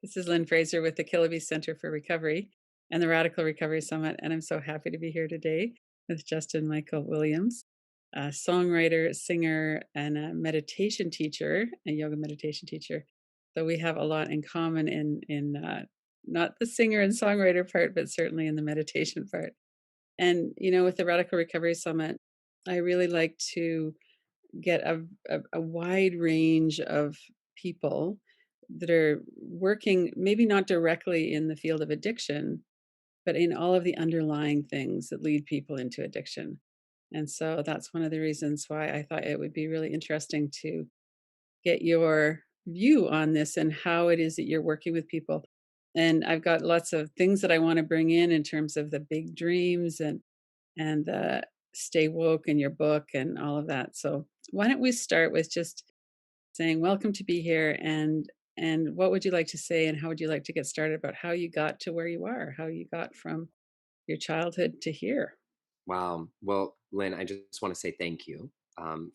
This is Lynn Fraser with the Killaby Center for Recovery and the Radical Recovery Summit, and I'm so happy to be here today with Justin Michael Williams, a songwriter, singer, and a meditation teacher, a yoga meditation teacher. So we have a lot in common in not the singer and songwriter part, but certainly in the meditation part. And with the Radical Recovery Summit, I really like to get a wide range of people that are working, maybe not directly in the field of addiction, but in all of the underlying things that lead people into addiction. And so that's one of the reasons why I thought it would be really interesting to get your view on this and how it is that you're working with people. And I've got lots of things that I want to bring in terms of the big dreams and the stay woke in your book and all of that. So why don't we start with just saying welcome to be here, and what would you like to say, and how would you like to get started about how you got to where you are, how you got from your childhood to here? Wow. Well, Lynn, I just want to say thank you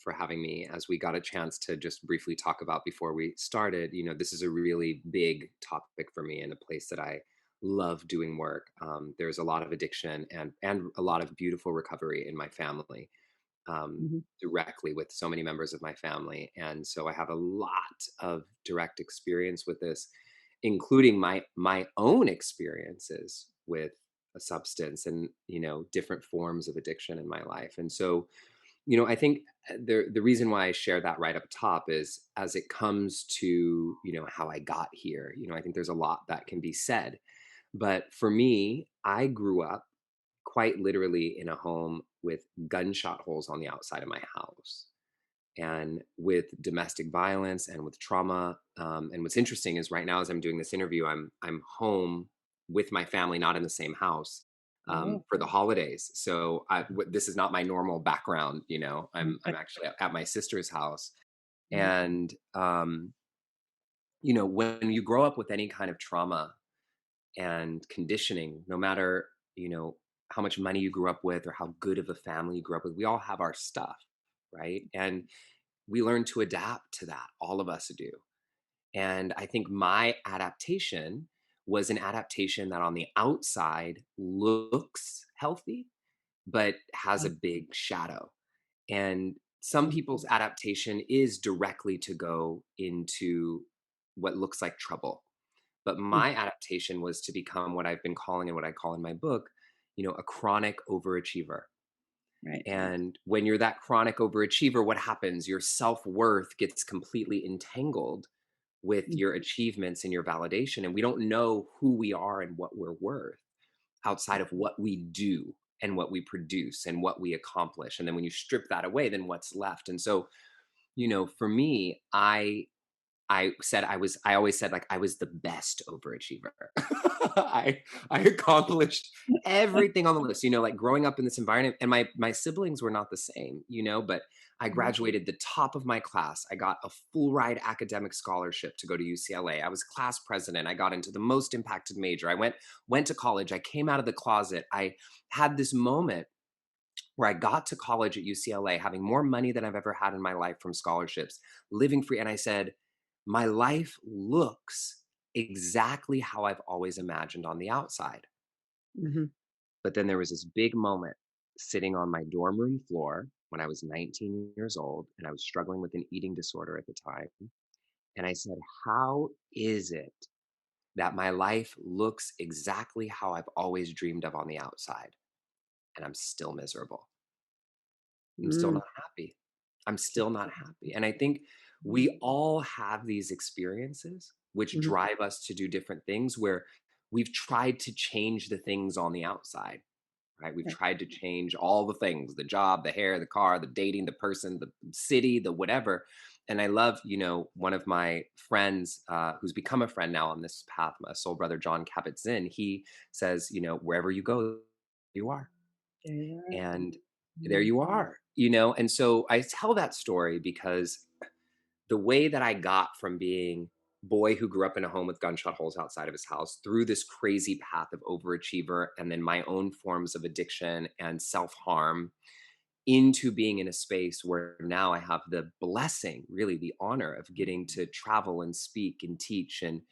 for having me. As we got a chance to just briefly talk about before we started, this is a really big topic for me and a place that I love doing work. There's a lot of addiction and a lot of beautiful recovery in my family, Mhm. directly with so many members of my family, and so I have a lot of direct experience with this, including my own experiences with a substance and different forms of addiction in my life. And so I think the reason why I share that right up top is, as it comes to how I got here, I think there's a lot that can be said. But for me, I grew up quite literally in a home with gunshot holes on the outside of my house, and with domestic violence and with trauma. And what's interesting is, right now, as I'm doing this interview, I'm home with my family, not in the same house, Oh, for the holidays. So this is not my normal background. I'm okay. actually at my sister's house, Mhm. and when you grow up with any kind of trauma and conditioning, no matter how much money you grew up with or how good of a family you grew up with, we all have our stuff, right? And we learn to adapt to that. All of us do. And I think my adaptation was an adaptation that on the outside looks healthy, but has Uh, a big shadow. And some mhm. people's adaptation is directly to go into what looks like trouble. But Mm. my adaptation was to become what I've been calling, and what I call in my book, a chronic overachiever. Right. And when you're that chronic overachiever, what happens? Your self worth gets completely entangled with Mm. your achievements and your validation. And we don't know who we are and what we're worth outside of what we do and what we produce and what we accomplish. And then when you strip that away, then what's left? And so, for me, I always said, like, I was the best overachiever. I I accomplished everything on the list, like growing up in this environment, and my siblings were not the same, but I Mhm. graduated the top of my class. I got a full ride academic scholarship to go to UCLA. I was class president. I got into the most impacted major. I went to college. I came out of the closet. I had this moment where I got to college at UCLA having more money than I've ever had in my life from scholarships, living free. And I said, my life looks exactly how I've always imagined on the outside. Mhm. But then there was this big moment sitting on my dorm room floor when I was 19 years old, and I was struggling with an eating disorder at the time. And I said, how is it that my life looks exactly how I've always dreamed of on the outside, and I'm still miserable? I'm still Mm. not happy. I'm still not happy. And I think Mhm. we all have these experiences which Mhm. drive us to do different things, where we've tried to change the things on the outside, right? We've Right. tried to change all the things: the job, the hair, the car, the dating, the person, the city, the whatever. And I love, one of my friends, who's become a friend now on this path, my soul brother, John Kabat-Zinn, he says, wherever you go, you are. There you are. And there Mhm. you are, and so I tell that story because the way that I got from being boy who grew up in a home with gunshot holes outside of his house, through this crazy path of overachiever, and then my own forms of addiction and self-harm, into being in a space where now I have the blessing, really the honor, of getting to travel and speak and teach. And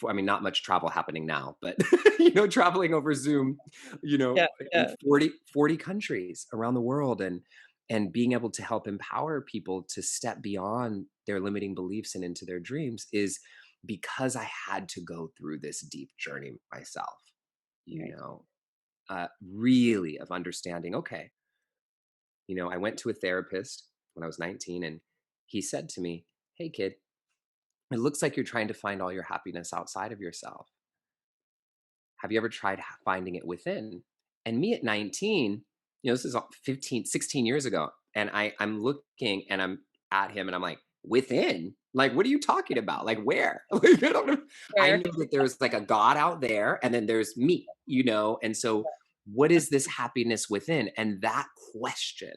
I mean, not much travel happening now, but traveling over Zoom, Yeah, in yeah, 40 countries around the world, and being able to help empower people to step beyond their limiting beliefs and into their dreams is because I had to go through this deep journey myself, you right. know, really of understanding, okay, I went to a therapist when I was 19, and he said to me, "Hey, kid, it looks like you're trying to find all your happiness outside of yourself. Have you ever tried finding it within?" And me at 19, this is 15, 16 years ago. And I'm looking and I'm at him and I'm like, within? Like, what are you talking about? Like, where? Like, I don't know. I Where? knew that there's like a God out there and then there's me. And so, what is this happiness within? And that question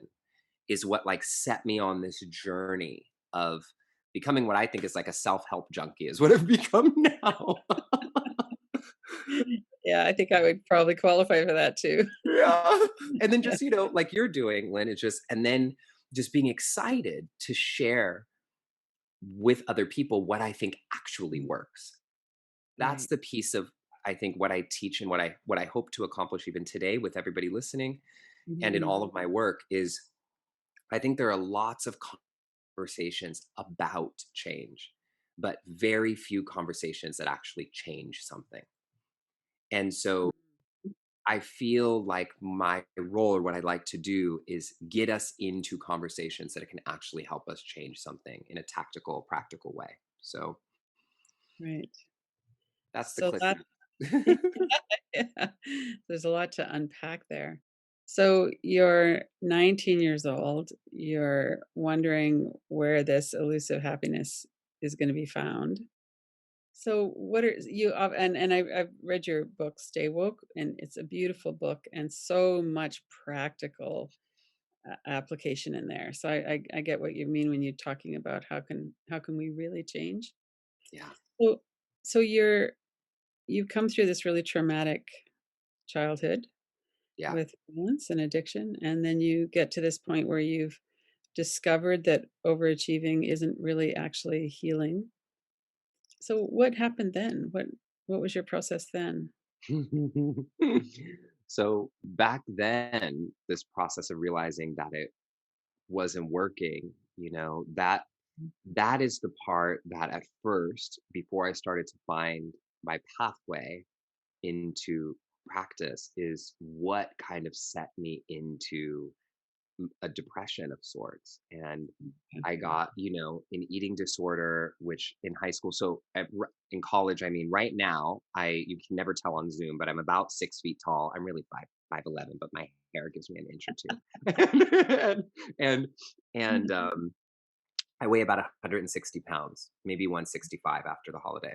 is what like set me on this journey of becoming what I think is like a self-help junkie, is what I've become now. Yeah, I think I would probably qualify for that too. Yeah. And then just, like you're doing, Lynn, it's just, and then just being excited to share with other people what I think actually Mhm. works. That's Right. the piece of, I think, what I teach and what I hope to accomplish even today with everybody listening and in Mhm. all of my work is I think there are lots of conversations about change, but very few conversations that actually change something. And so I feel like my role or what I'd like to do is get us into conversations that can actually help us change something in a tactical, practical way. So Right. that's the So cliff. that yeah, there's a lot to unpack there. So you're 19 years old, you're wondering where this elusive happiness is gonna be found. So what are you and I've read your book, Stay Woke, and it's a beautiful book and so much practical application in there. So I get what you mean when you're talking about how can we really change. Yeah, So you've come through this really traumatic childhood yeah. with violence and addiction, and then you get to this point where you've discovered that overachieving isn't really actually healing. So what happened then? What was your process then? So back then, this process of realizing that it wasn't working, that is the part that at first, before I started to find my pathway into practice, is what kind of set me into a depression of sorts. And Okay. I got, an eating disorder, which in high school, so in college, I mean, right now, you can never tell on Zoom, but I'm about 6 feet tall. I'm really 5'11", but my hair gives me an inch or two. and and I weigh about 160 pounds, maybe 165 after the holiday.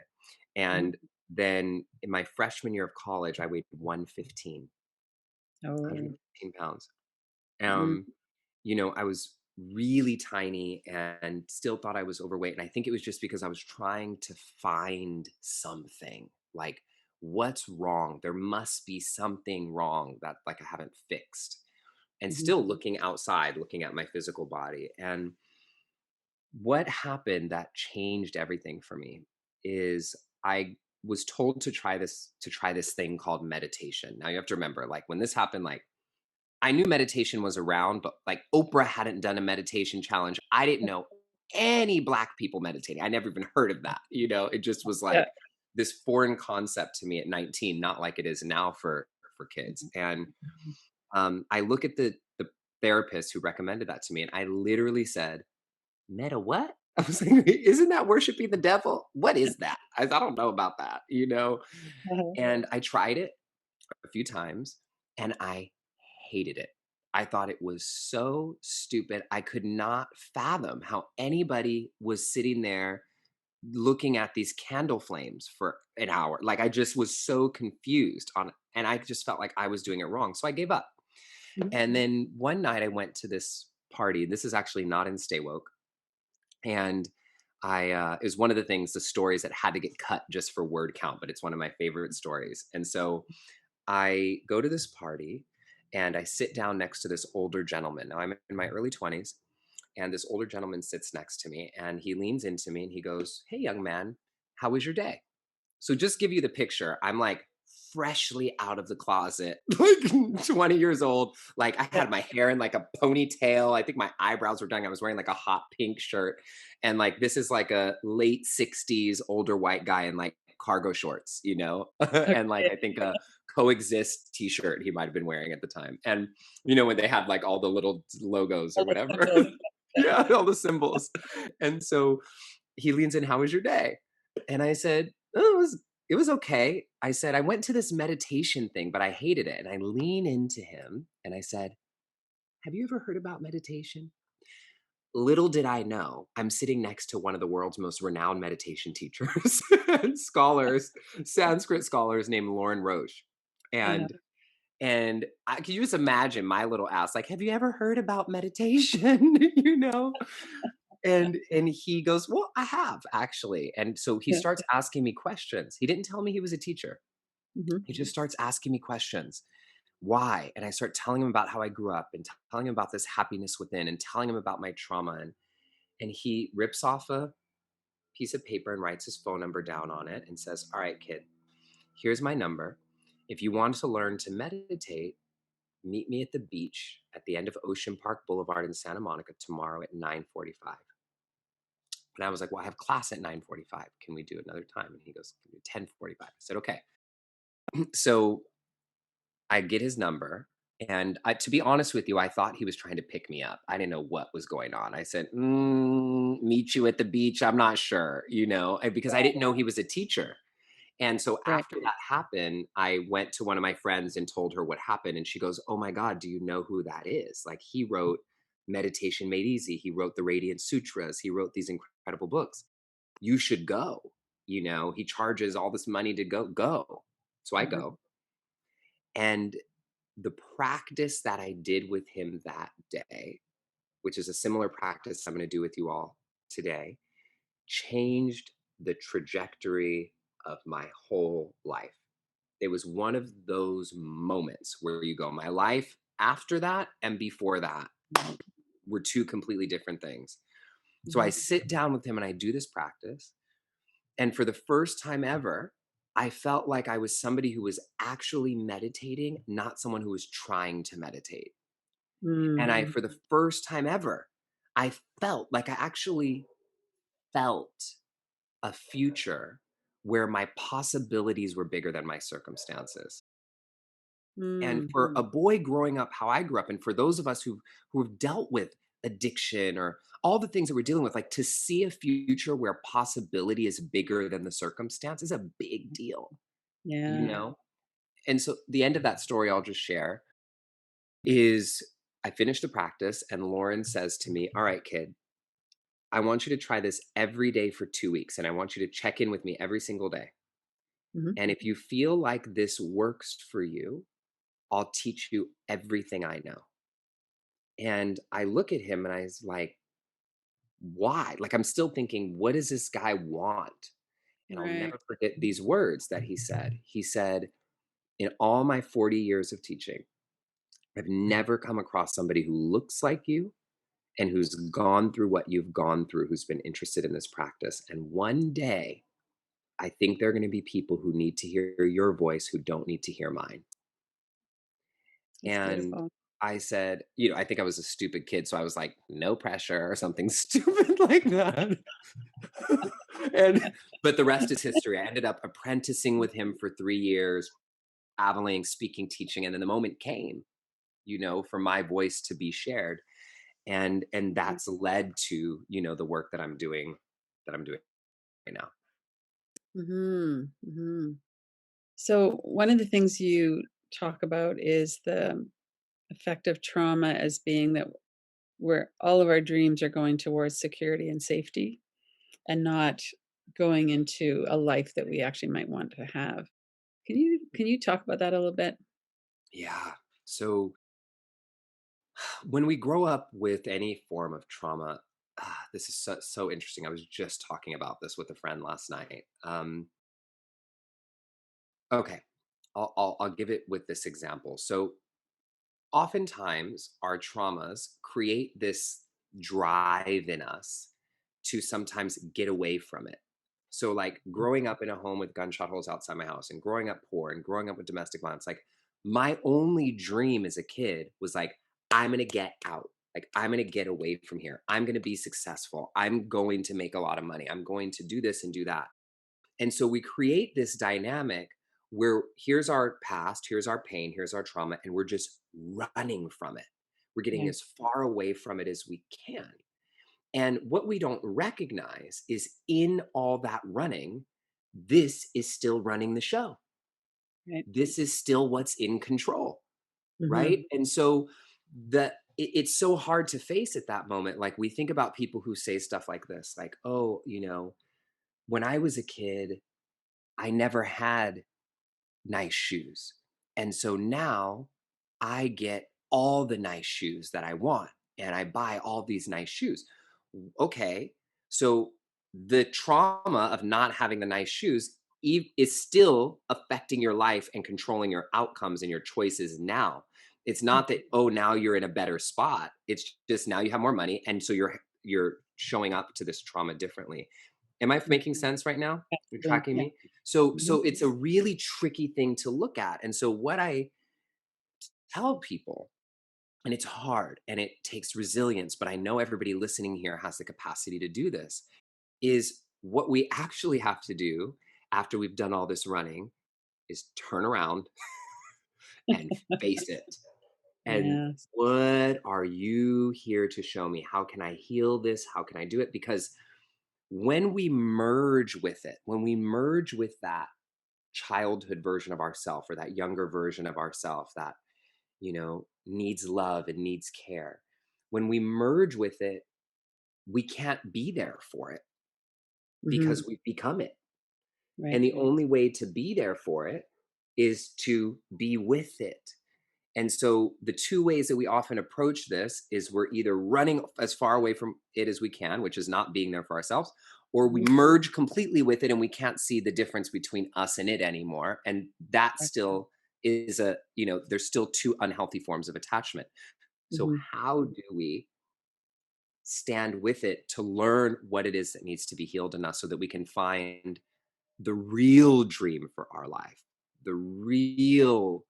Mhm. And then in my freshman year of college, I weighed 115, Oh. 115 pounds. Mm, Um, I was really tiny and still thought I was overweight. And I think it was just because I was trying to find something like, what's wrong? There must be something wrong that like I haven't fixed. And mhm, still looking outside, looking at my physical body. And what happened that changed everything for me is I was told to try this thing called meditation. Now you have to remember, like when this happened, like I knew meditation was around, but like Oprah hadn't done a meditation challenge. I didn't know any black people meditating. I never even heard of that. It just was yeah, like this foreign concept to me at 19, not like it is now for kids. And mhm. I look at the therapist who recommended that to me, and I literally said, "Meta what?" I was like, "Isn't that worshiping the devil? What is that? I don't know about that." Uh-huh. And I tried it a few times and I hated it. I thought it was so stupid. I could not fathom how anybody was sitting there looking at these candle flames for an hour. Like I just was so confused and I just felt like I was doing it wrong. So I gave up. Mhm. And then one night I went to this party. This is actually not in Stay Woke. And it was one of the things, the stories that had to get cut just for word count, but it's one of my favorite stories. And so I go to this party and I sit down next to this older gentleman. Now I'm in my early 20s, and this older gentleman sits next to me and he leans into me and he goes, "Hey, young man, how was your day?" So just give you the picture. I'm like freshly out of the closet, like 20 years old. Like I Yeah. had my hair in like a ponytail. I think my eyebrows were done. I was wearing like a hot pink shirt. And like this is like a late 60s older white guy in like cargo shorts, and like Okay. I think a coexist t-shirt he might have been wearing at the time. And when they had like all the little logos or All the whatever. symbols. Yeah. Yeah, all the symbols. And so he leans in, "How was your day?" And I said, "Oh, it was okay." I said, "I went to this meditation thing, but I hated it." And I lean into him and I said, "Have you ever heard about meditation?" Little did I know, I'm sitting next to one of the world's most renowned meditation teachers and scholars, Sanskrit scholars named Lauren Roche. Uh-huh. And can you just imagine my little ass like, "Have you ever heard about meditation?" you know? And he goes, "Well, I have actually." And so he Yeah. starts asking me questions. He didn't tell me he was a teacher. Mhm. He just starts asking me questions. Why? And I start telling him about how I grew up and telling him about this happiness within and telling him about my trauma. And he rips off a piece of paper and writes his phone number down on it and says, "All right, kid, here's my number. If you want to learn to meditate, meet me at the beach at the end of Ocean Park Boulevard in Santa Monica tomorrow at 9:45." And I was like, "Well, I have class at 9:45. Can we do another time?" And he goes, "Can we do 10:45?" I said, "Okay." So I get his number. And to be honest with you, I thought he was trying to pick me up. I didn't know what was going on. I said, "Meet you at the beach. I'm not sure, because I didn't know he was a teacher." And so Right. after that happened, I went to one of my friends and told her what happened. And she goes, "Oh my God, do you know who that is? Like, he wrote Meditation Made Easy. He wrote the Radiant Sutras. He wrote these incredible books. You should go. He charges all this money to go. Go." So I Mhm. go. And the practice that I did with him that day, which is a similar practice I'm going to do with you all today, changed the trajectory of my whole life. It was one of those moments where you go, my life after that and before that were two completely different things. So I Mhm. sit down with him and I do this practice. And for the first time ever, I felt like I was somebody who was actually meditating, not someone who was trying to meditate. And Mm. for the first time ever, I felt like I actually felt a future where my possibilities were bigger than my circumstances. And for a Mhm. boy growing up how I grew up, and for those of us who have dealt with addiction or all the things that we're dealing with, like to see a future where possibility is bigger than the circumstance is a big deal, you Yeah. know? And so the end of that story I'll just share is I finished the practice and Lauren says to me, "All right, kid, I want you to try this every day for 2 weeks. And I want you to check in with me every single day. Mhm. And if you feel like this works for you, I'll teach you everything I know." And I look at him and I was like, "Why?" Like, I'm still thinking, what does this guy want? And I'll Right. never forget these words that he said. He said, "In all my 40 years of teaching, I've never come across somebody who looks like you and who's gone through what you've gone through, who's been interested in this practice. And one day, I think there are going to be people who need to hear your voice who don't need to hear mine." That's And beautiful. I said, I think I was a stupid kid. So I was like, "No pressure," or something stupid like that. But the rest is history. I ended up apprenticing with him for 3 years, traveling, speaking, teaching. And then the moment came, for my voice to be shared. And that's led to, the work that I'm doing right now. Mhm. Mhm. So one of the things you talk about is the effect of trauma as being that where all of our dreams are going towards security and safety and not going into a life that we actually might want to have. Can you talk about that a little bit? Yeah. So when we grow up with any form of trauma, this is so interesting. I was just talking about this with a friend last night. Okay, I'll give it with this example. So oftentimes, our traumas create this drive in us to sometimes get away from it. So like growing up in a home with gunshot holes outside my house and growing up poor and growing up with domestic violence, like my only dream as a kid was like, I'm going to get out. Like I'm going to get away from here. I'm going to be successful. I'm going to make a lot of money. I'm going to do this and do that. And so we create this dynamic where here's our past, here's our pain, here's our trauma, and we're just running from it. We're getting Yeah. as far away from it as we can. And what we don't recognize is in all that running, this is still running the show. Right. This is still what's in control, right? Mhm. And so it's so hard to face at that moment. Like we think about people who say stuff like this, like, oh, when I was a kid, I never had nice shoes. And so now I get all the nice shoes that I want and I buy all these nice shoes. Okay. So the trauma of not having the nice shoes is still affecting your life and controlling your outcomes and your choices now. It's not that, oh, now you're in a better spot. It's just now you have more money and so you're showing up to this trauma differently. Am I Mhm. making sense right now? You're Absolutely. tracking Yeah. me? So Mhm. so it's a really tricky thing to look at. And so what I tell people, and it's hard and it takes resilience, but I know everybody listening here has the capacity to do this, is what we actually have to do after we've done all this running is turn around and face it. And Yes. what are you here to show me? How can I heal this? How can I do it? Because when we merge with it, when we merge with that childhood version of ourself or that younger version of ourself that needs love and needs care, when we merge with it, we can't be there for it Mhm. because we've become it. Right. And the only way to be there for it is to be with it. And so the two ways that we often approach this is we're either running as far away from it as we can, which is not being there for ourselves, or we Mhm. merge completely with it and we can't see the difference between us and it anymore. And that Right. still is there's still two unhealthy forms of attachment. So Mhm. how do we stand with it to learn what it is that needs to be healed in us so that we can find the real dream for our life, the real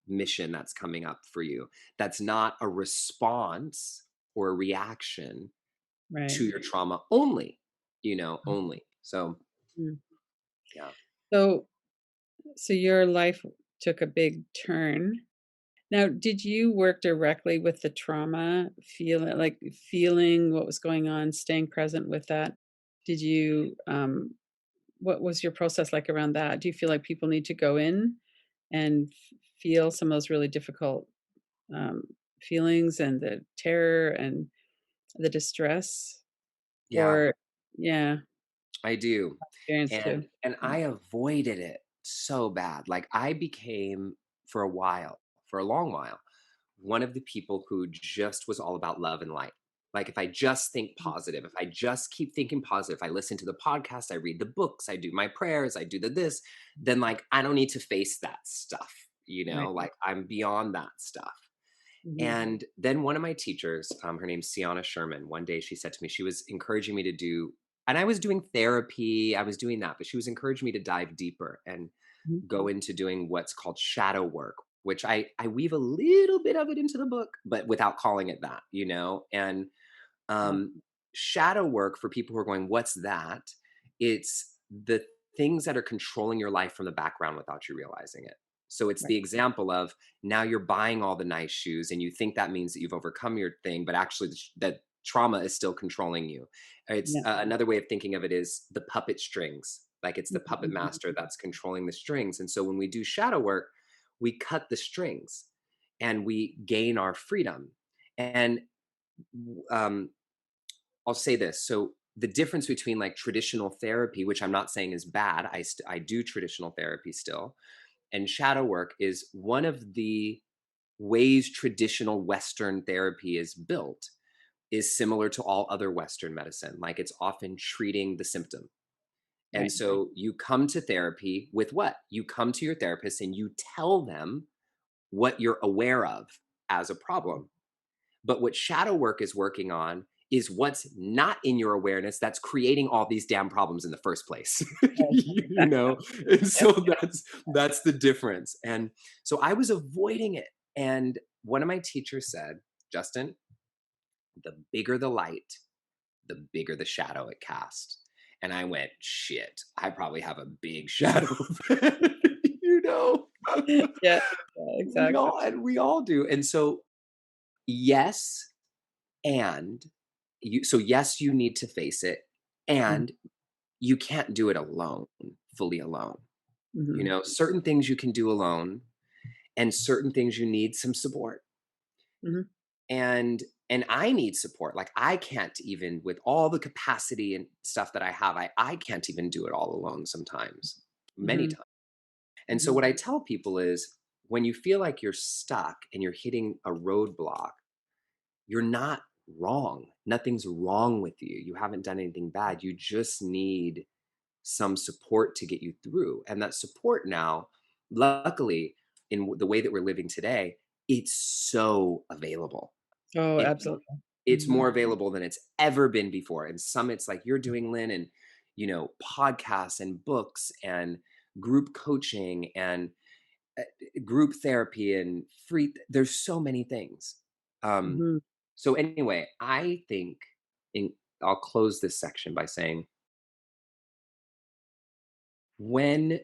mission that's coming up for you, that's not a response or a reaction Right. to your trauma only, only. So, Mm. yeah. So so your life took a big turn. Now, did you work directly with the trauma, feeling what was going on, staying present with that? Did you, what was your process like around that? Do you feel like people need to go in and feel some of those really difficult um, feelings and the terror and the distress? Yeah, Or, yeah, I do. experience And too. and Mm. I avoided it so bad. Like I became for a while, for a long while, one of the people who just was all about love and light. Like if I just think Mhm. positive, if I just keep thinking positive, I listen to the podcast, I read the books, I do my prayers, I do the this, then like I don't need to face that stuff, Right. like I'm beyond that stuff. Mhm. And then one of my teachers, her name's Sienna Sherman, one day she said to me, she was encouraging me to do, and I was doing therapy, I was doing that, but she was encouraging me to dive deeper and Mhm. go into doing what's called shadow work, which I weave a little bit of it into the book, but without calling it that, And Right. um, shadow work, for people who are going, what's that? It's the things that are controlling your life from the background without you realizing it. So it's Right. the example of now you're buying all the nice shoes and you think that means that you've overcome your thing, but actually that trauma is still controlling you. It's Yeah. another way of thinking of it is the puppet strings. Like it's the puppet Mhm. master that's controlling the strings. And so when we do shadow work, we cut the strings and we gain our freedom. And um, I'll say this. So the difference between like traditional therapy, which I'm not saying is bad, I do traditional therapy still, and shadow work is one of the ways traditional Western therapy is built is similar to all other Western medicine. Like it's often treating the symptom. And Right. so you come to therapy with what? You come to your therapist and you tell them what you're aware of as a problem. But what shadow work is working on is what's not in your awareness that's creating all these damn problems in the first place. Right, You exactly. know? And Yep. so that's the difference. And so I was avoiding it. And one of my teachers said, "Justin, the bigger the light, the bigger the shadow it casts." And I went, "Shit, I probably have a big shadow." You know? Yeah, yeah, exactly. We all do. And so, yes, and yes, you need to face it, Mhm, and you can't do it alone, fully alone. You mhm, know, certain things you can do alone, and certain things you need some support. mhm, And I need support. Like, I can't even, with all the capacity and stuff that I have, I can't even do it all alone sometimes, many mhm, times. And so mhm, what I tell people is, when you feel like you're stuck and you're hitting a roadblock, you're not wrong. Nothing's wrong with you. You haven't done anything bad. You just need some support to get you through. And that support now, luckily, in the way that we're living today, it's so available. oh, It absolutely. it's Mhm, more available than it's ever been before. And summits like you're doing, Lynn, and podcasts and books and group coaching and uh, group therapy and there's so many things. Um, mhm, so anyway, I think in I'll close this section by saying, when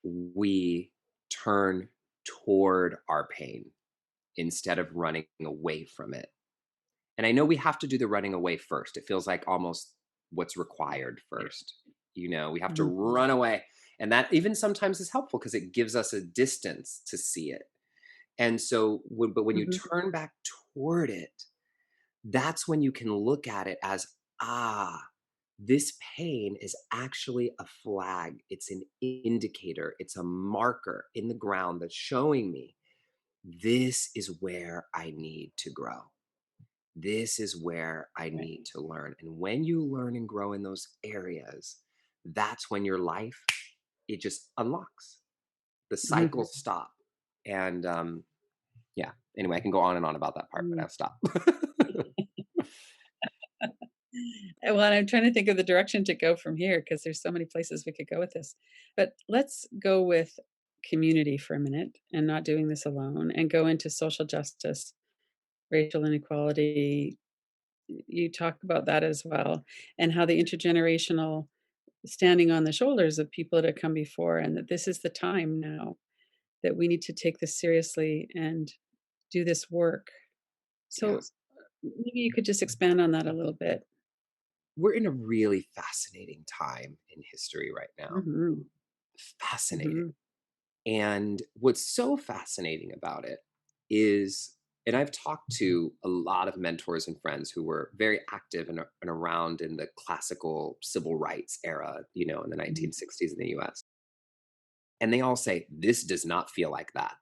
we turn toward our pain instead of running away from it. And I know we have to do the running away first. It feels like almost what's required first. We have to mhm, run away. And that even sometimes is helpful because it gives us a distance to see it. And so, but when you mhm, turn back toward it, that's when you can look at it as, this pain is actually a flag. It's an indicator, it's a marker in the ground that's showing me this is where I need to grow. This is where I right, need to learn. And when you learn and grow in those areas, that's when your life, it just unlocks. The mhm, cycles stop. And yeah, anyway, I can go on and on about that part, but mhm. I'll stop. Well, and I'm trying to think of the direction to go from here because there's so many places we could go with this. But let's go with community for a minute and not doing this alone and go into social justice, racial inequality. You talk about that as well, and how the intergenerational standing on the shoulders of people that have come before, and that this is the time now that we need to take this seriously and do this work. So Yes. maybe you could just expand on that a little bit. We're in a really fascinating time in history right now. Mhm, Fascinating. mhm, And what's so fascinating about it is, and I've talked to a lot of mentors and friends who were very active and around in the classical civil rights era, in the mhm, 1960s in the US. And they all say, this does not feel like that.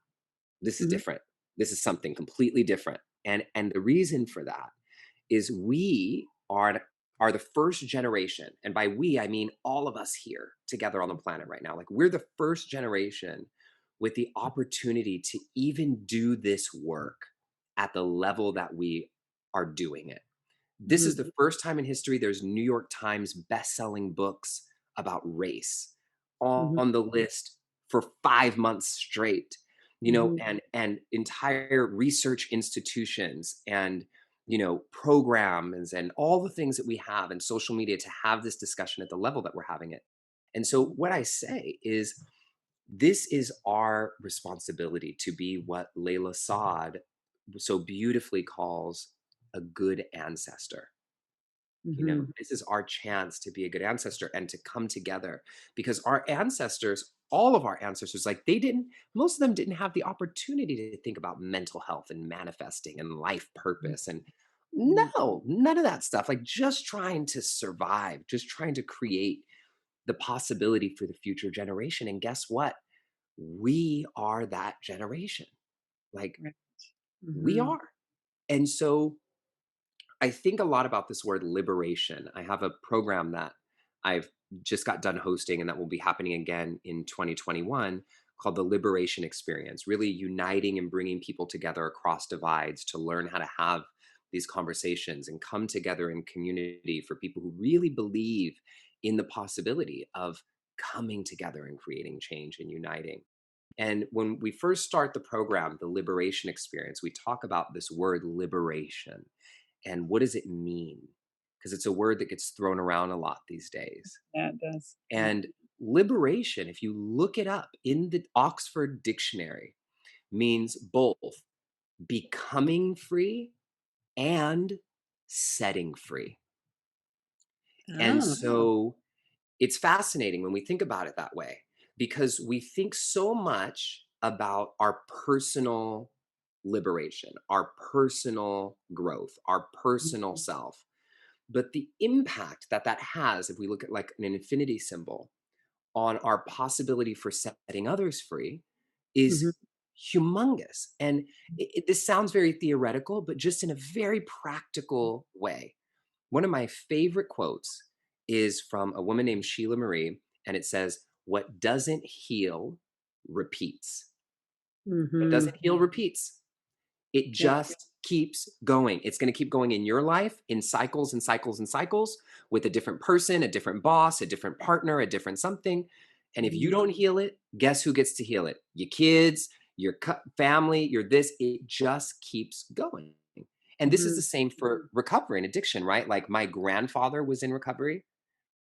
This is mhm, different. This is something completely different. And the reason for that is we are the first generation, and by we I mean all of us here together on the planet right now. Like, we're the first generation with the opportunity to even do this work at the level that we are doing it. This is mhm, the first time in history there's New York Times best-selling books about race mhm, on the list for 5 months straight. mhm, And entire research institutions and programs and all the things that we have in social media to have this discussion at the level that we're having it. And so what I say is, this is our responsibility to be what Layla Saad so beautifully calls a good ancestor. mhm, This is our chance to be a good ancestor and to come together, because our ancestors, all of our ancestors, like, most of them didn't have the opportunity to think about mental health and manifesting and life purpose and mhm, no, none of that stuff. Like, just trying to survive, just trying to create the possibility for the future generation. And guess what? We are that generation. Like, right, we mhm, are. And so I think a lot about this word liberation. I have a program that I've just got done hosting and that will be happening again in 2021, called the Liberation Experience, really uniting and bringing people together across divides to learn how to have these conversations and come together in community for people who really believe in the possibility of coming together and creating change and uniting. And when we first start the program, the liberation experience, we talk about this word liberation and what does it mean? Because it's a word that gets thrown around a lot these days. Yeah, it does. Yeah. And liberation, if you look it up in the Oxford Dictionary, means both becoming free and setting free. And Oh, so it's fascinating when we think about it that way because we think so much about our personal liberation, our personal growth, our personal mhm, self. But the impact that that has, if we look at like an infinity symbol, on our possibility for setting others free mhm, is humongous. And this sounds very theoretical, but just in a very practical way. One of my favorite quotes is from a woman named Sheila Marie, and it says, "What doesn't heal repeats. What mhm. doesn't heal repeats." It Yeah. just keeps going. It's going to keep going in your life in cycles and cycles and cycles with a different person, a different boss, a different partner, a different something. And if you Mhm, don't heal it, guess who gets to heal it? Your kids, your family, your this. It just keeps going. And this is mhm, the same for recovery and addiction, right? Like my grandfather was in recovery,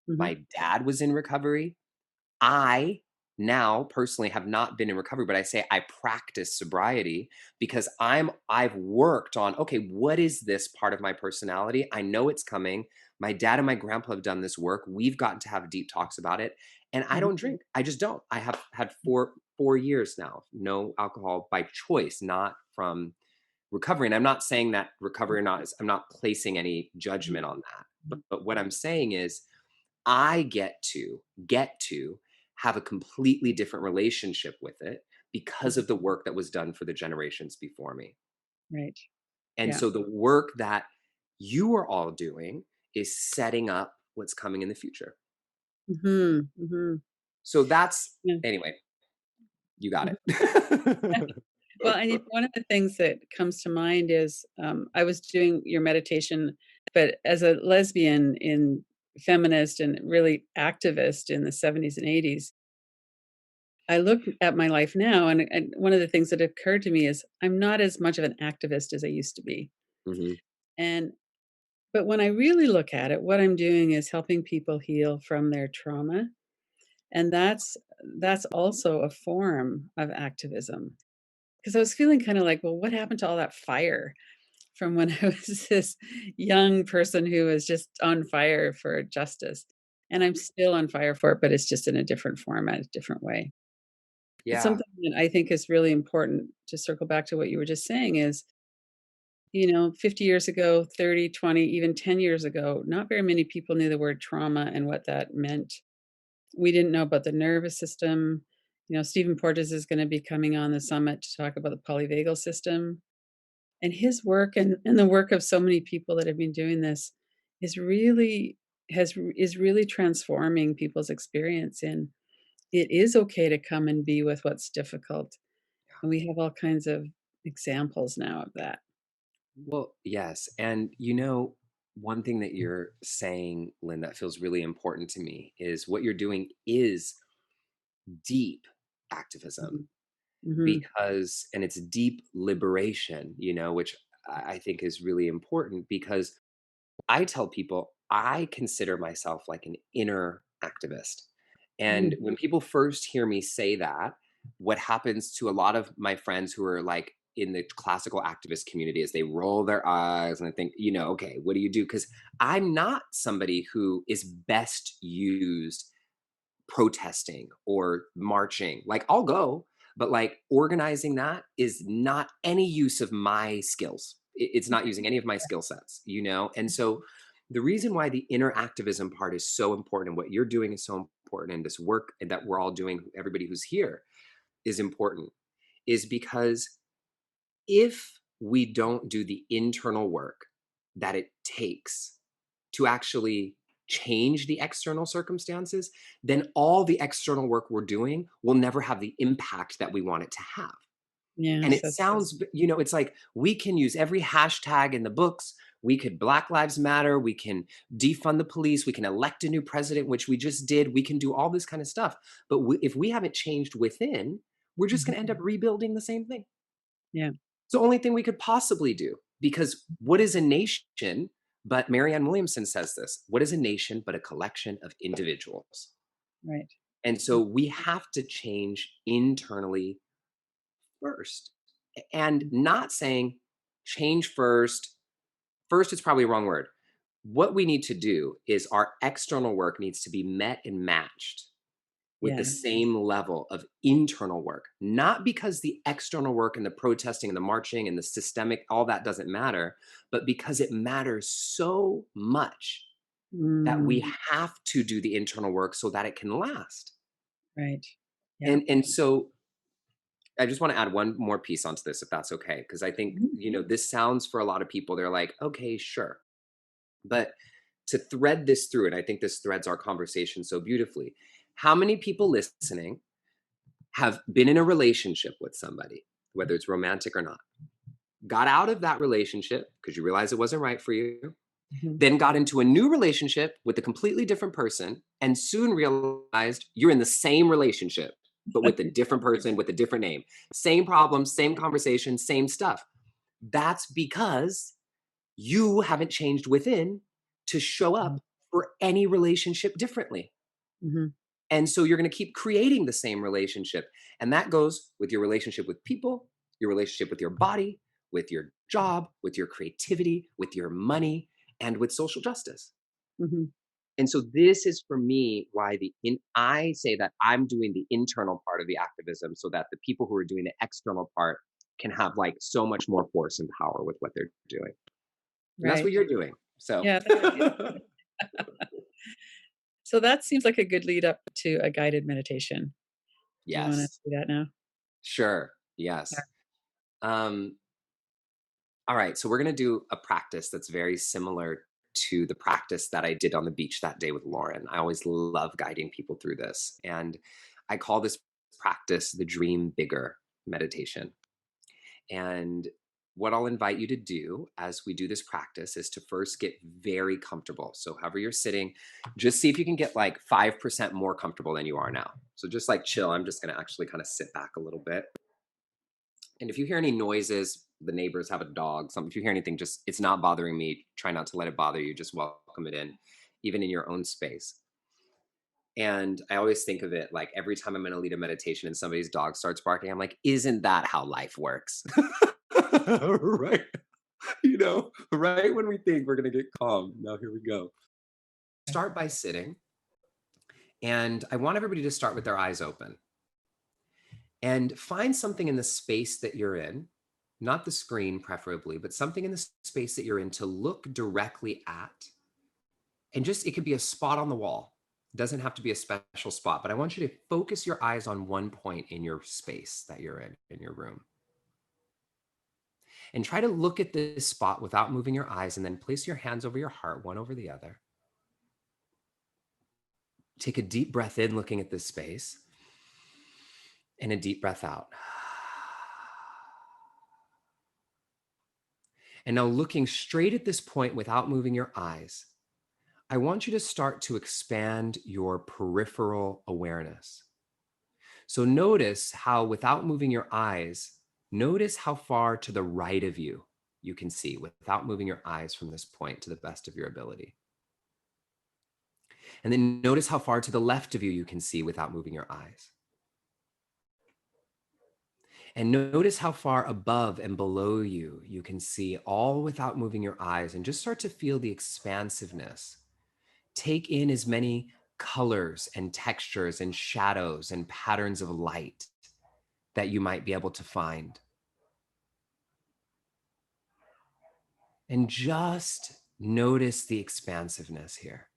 mhm, my dad was in recovery. I now personally have not been in recovery, but I say I practice sobriety because I've worked on, okay, what is this part of my personality? I know it's coming. My dad and my grandpa have done this work. We've gotten to have deep talks about it. And I mhm, don't drink. I just don't. I have had four years now, no alcohol by choice, not from recovery. And I'm not saying that recovery or not, I'm not placing any mhm, judgment on that. But, mhm, but what I'm saying is I get to have a completely different relationship with it because mhm. of the work that was done for the generations before me. Right. And Yeah. so the work that you are all doing is setting up what's coming in the future. Mhm, mhm. So that's Yeah. anyway, you got Mhm. it. Well, and one of the things that comes to mind is, I was doing your meditation, but as a lesbian in feminist and really activist in the '70s and '80s, I look at my life now, and one of the things that occurred to me is I'm not as much of an activist as I used to be. Mhm. And but when I really look at it, what I'm doing is helping people heal from their trauma, and that's also a form of activism. Because I was feeling kinda like, well, what happened to all that fire from when I was this young person who was just on fire for justice? And I'm still on fire for it, but it's just in a different format, a different way. But Yeah. something that I think is really important to circle back to what you were just saying is, 50 years ago, 30, 20, even 10 years ago, not very many people knew the word trauma and what that meant. We didn't know about the nervous system. Stephen Porges is gonna be coming on the summit to talk about the polyvagal system. And his work and the work of so many people that have been doing this is really is really transforming people's experience in it is okay to come and be with what's difficult. And we have all kinds of examples now of that. Well, yes. And one thing that you're saying, Lynn, that feels really important to me is what you're doing is deep activism Mhm. Mhm. because and it's deep liberation, which I think is really important because I tell people I consider myself like an inner activist. And Mm. when people first hear me say that, what happens to a lot of my friends who are like in the classical activist community is they roll their eyes and they think, okay, what do you do? Because I'm not somebody who is best used protesting or marching. Like I'll go, but like organizing that is not any use of my skills. It's not using any of my skill sets. And so the reason why the inner activism part is so important and what you're doing is so important and this work that we're all doing, everybody who's here is important, is because if we don't do the internal work that it takes to actually change the external circumstances, then all the external work we're doing will never have the impact that we want it to have. And Yes, it that's so sounds, it's like we can use every hashtag in the books. We could Black Lives Matter. We can defund the police. We can elect a new president, which we just did. We can do all this kind of stuff. But if we haven't changed within, we're just mhm. going to end up rebuilding the same thing. Yeah, It's the only thing we could possibly do. Because what is a nation? But Marianne Williamson says this: what is a nation but a collection of individuals? right. And so we have to change internally first. And not saying change first. First, it's probably a wrong word. What we need to do is our external work needs to be met and matched with the Yeah. same level of internal work. Not because the external work and the protesting and the marching and the systemic, all that doesn't matter, but because it matters so much that we Mm, have to do the internal work so that it can last. right. Yeah. And so I just want to add one more piece onto this, if that's okay, because I think, Mhm. this sounds for a lot of people, they're like, okay, sure. But to thread this through, and I think this threads our conversation so beautifully, how many people listening have been in a relationship with somebody, whether it's romantic or not, got out of that relationship because you realized it wasn't right for you, Mhm. then got into a new relationship with a completely different person, and soon realized you're in the same relationship, but with a different person with a different name. Same problems, same conversation, same stuff. That's because you haven't changed within to show Mhm. up for any relationship differently. Mhm. And so you're going to keep creating the same relationship. And that goes with your relationship with people, your relationship with your body, with your job, with your creativity, with your money, and with social justice. Mhm. And so this is for me why I say that I'm doing the internal part of the activism so that the people who are doing the external part can have like so much more force and power with what they're doing. And that's Right. what you're doing. So Yeah, so that seems like a good lead up to a guided meditation. Do you wanna yes, do that now? sure. Yeah. Yes. Um, all right. So we're going to do a practice that's very similar to the practice that I did on the beach that day with Lauren. I always love guiding people through this. And I call this practice the dream bigger meditation. And what I'll invite you to do as we do this practice is to first get very comfortable. So, however you're sitting, just see if you can get like 5% more comfortable than you are now. So, just like chill. I'm just going to actually kind of sit back a little bit. And if you hear any noises, the neighbors have a dog, something, if you hear anything, just it's not bothering me. Try not to let it bother you. Just welcome it in, even in your own space. And I always think of it like every time I'm going to lead a meditation and somebody's dog starts barking, I'm like, isn't that how life works? Right. Right when we think we're going to get calm. Now, here we go. Start by sitting. And I want everybody to start with their eyes open and find something in the space that you're in, not the screen preferably, but something in the space that you're in to look directly at. And just, it could be a spot on the wall. It doesn't have to be a special spot, but I want you to focus your eyes on one point in your space that you're in your room. And try to look at this spot without moving your eyes, and then place your hands over your heart, one over the other. Take a deep breath in, looking at this space, and a deep breath out. And now, looking straight at this point without moving your eyes, I want you to start to expand your peripheral awareness. So, notice how, without moving your eyes, notice how far to the right of you you can see without moving your eyes from this point to the best of your ability. And then notice how far to the left of you you can see without moving your eyes. And notice how far above and below you you can see, all without moving your eyes, and just start to feel the expansiveness. Take in as many colors and textures and shadows and patterns of light that you might be able to find. And just notice the expansiveness here.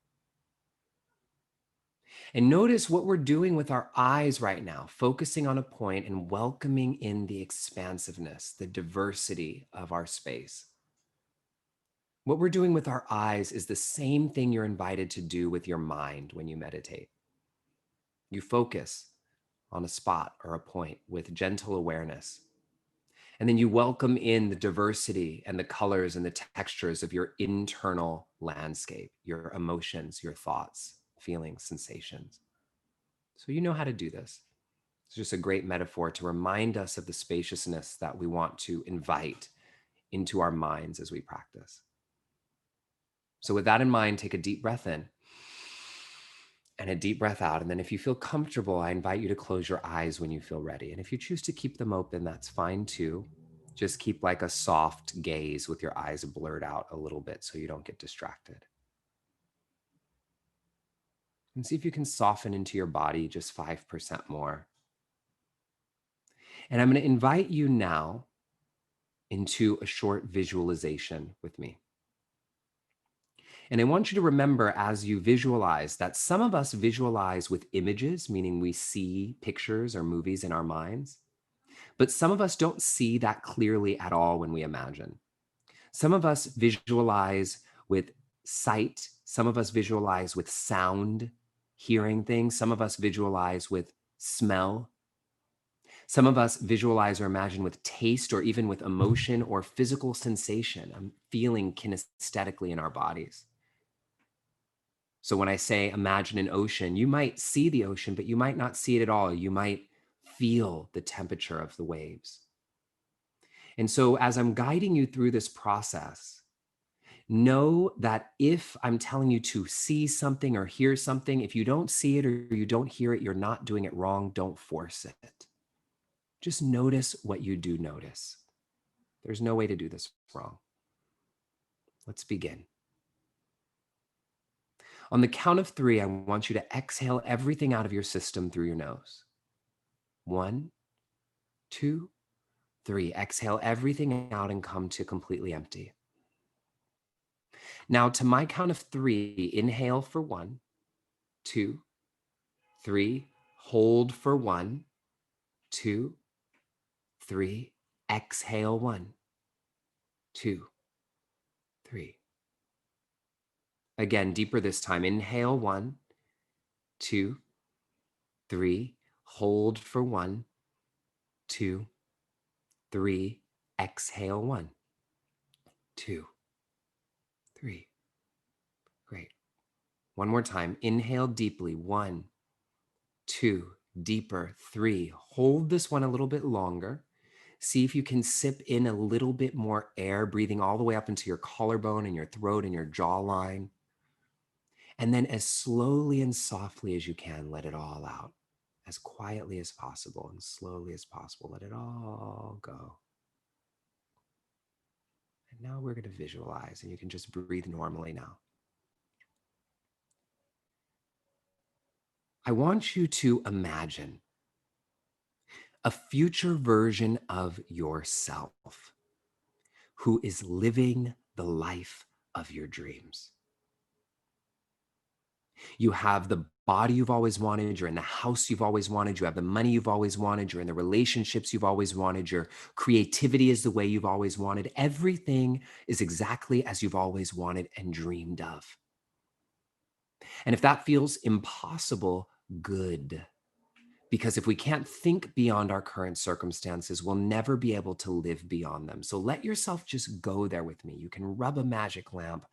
And notice what we're doing with our eyes right now, focusing on a point and welcoming in the expansiveness, the diversity of our space. What we're doing with our eyes is the same thing you're invited to do with your mind when you meditate. You focus on a spot or a point with gentle awareness. And then you welcome in the diversity and the colors and the textures of your internal landscape, your emotions, your thoughts, feelings, sensations. So you know how to do this. It's just a great metaphor to remind us of the spaciousness that we want to invite into our minds as we practice. So, with that in mind, take a deep breath in and a deep breath out. And then, if you feel comfortable, I invite you to close your eyes when you feel ready. And if you choose to keep them open, that's fine too. Just keep like a soft gaze with your eyes blurred out a little bit so you don't get distracted. And see if you can soften into your body just 5% more. And I'm going to invite you now into a short visualization with me. And I want you to remember as you visualize that some of us visualize with images, meaning we see pictures or movies in our minds, but some of us don't see that clearly at all when we imagine. Some of us visualize with sight, some of us visualize with sound, hearing things, some of us visualize with smell. Some of us visualize or imagine with taste or even with emotion or physical sensation, feeling kinesthetically in our bodies. So when I say imagine an ocean, you might see the ocean, but you might not see it at all. You might feel the temperature of the waves. And so as I'm guiding you through this process, know that if I'm telling you to see something or hear something, if you don't see it or you don't hear it, you're not doing it wrong. Don't force it. Just notice what you do notice. There's no way to do this wrong. Let's begin. On the count of 3, I want you to exhale everything out of your system through your nose. 1, 2, 3. Exhale everything out and come to completely empty. Now, to my count of 3, inhale for 1, 2, 3. Hold for 1, 2, 3. Exhale 1, 2, 3. Again, deeper this time. Inhale 1, 2, 3. Hold for 1, 2, 3. Exhale 1, 2, 3. Great. One more time. Inhale deeply. 1, 2, deeper. 3. Hold this one a little bit longer. See if you can sip in a little bit more air, breathing all the way up into your collarbone and your throat and your jawline. And then as slowly and softly as you can, let it all out. As quietly as possible and slowly as possible, let it all go. And now we're going to visualize, and you can just breathe normally now. I want you to imagine a future version of yourself who is living the life of your dreams. You have the body you've always wanted, you're in the house you've always wanted, you have the money you've always wanted, you're in the relationships you've always wanted, your creativity is the way you've always wanted. Everything is exactly as you've always wanted and dreamed of. And if that feels impossible, good. Because if we can't think beyond our current circumstances, we'll never be able to live beyond them. So let yourself just go there with me. You can rub a magic lamp,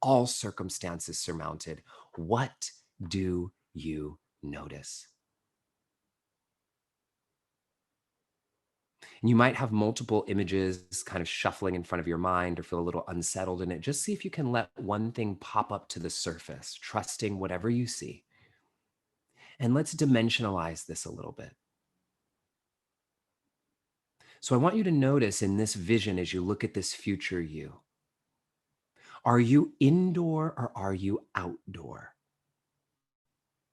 all circumstances surmounted. What do you notice? And you might have multiple images kind of shuffling in front of your mind or feel a little unsettled in it. Just see if you can let one thing pop up to the surface, trusting whatever you see. And let's dimensionalize this a little bit. So I want you to notice in this vision as you look at this future you, are you indoor or are you outdoor